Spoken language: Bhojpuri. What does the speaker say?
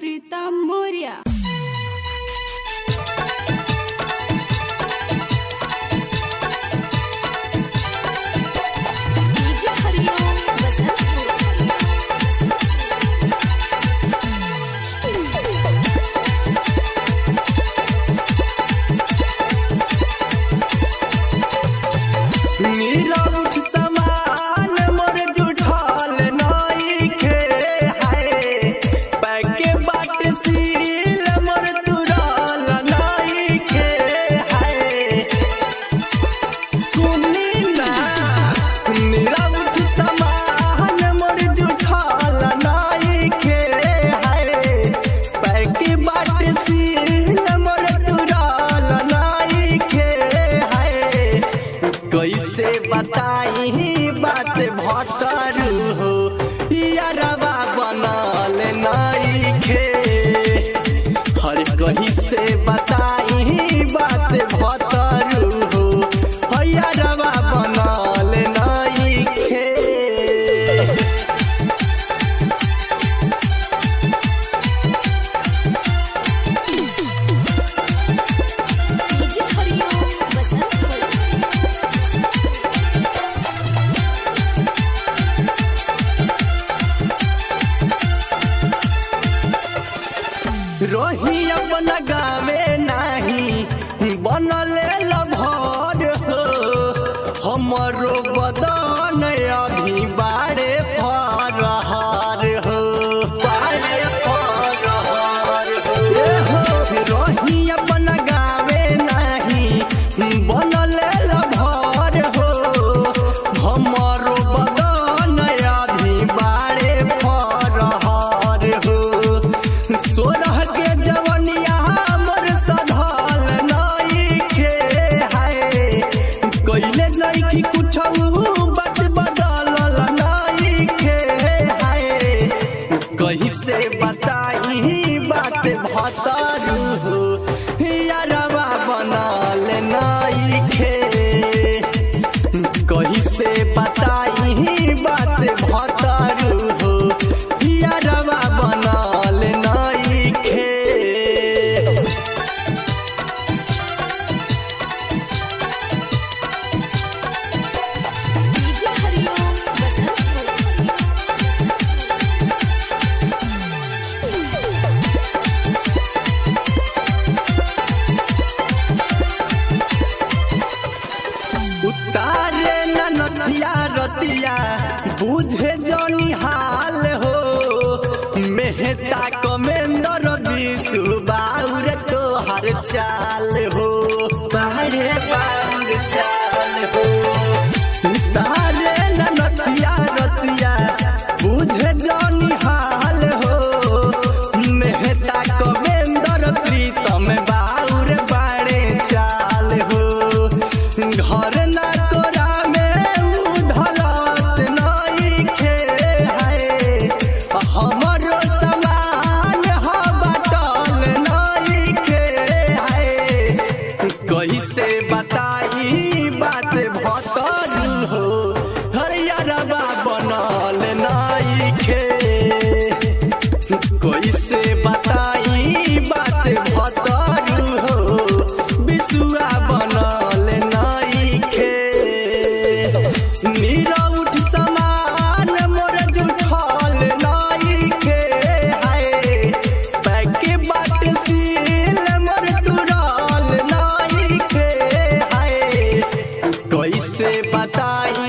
प्रीतम मौर्य। कैसे बताई बात भतरू हो यारवा बनल नइखे। हर कहीं से बताई बात भतरू हो यारवा बनल नइखे। रोही अपना गावे नाही बनले लभर हो हमरो बदन अभी बाड़े फरहार हो बाड़े फरहार हो। रोही अपना गावे नाही बनले लभर हो हमरो बदन अभी बाड़े फरहार हो। सोरह के जवनिया हमर सधल नइखे है कइले नइखी कुछऊ बात बदलल नइखे है। कहीं से बताई बात भतरू हो यारवा बनल नइखे। कहीं से बताई बात भतरू हो यारवा बनल नइखे। उतारे ननथिया रतिया बुझे जनी हाल हो मेहता कमेंदर विशु बाउर तोहर चाल हो बाड़े बाउर चाल हो। उतारे ननथिया रतिया बुझे जनी हाल हो मेहता कमेंदर प्रीतम बाउर बाड़े चाल हो। घर ना तोरा में उधलत नइखे है हमरो समान ह बटल नइखे है। कैसे बताई बात भतरू हो हर यारवा बनल नइखे। कैसे बताई बात भतरू हो बिसुआ बनल नइखे। नीरउठ समान मोर जुठल नइखे है पैके बाट सील मोर तुरल नइखे है। कैसे बताई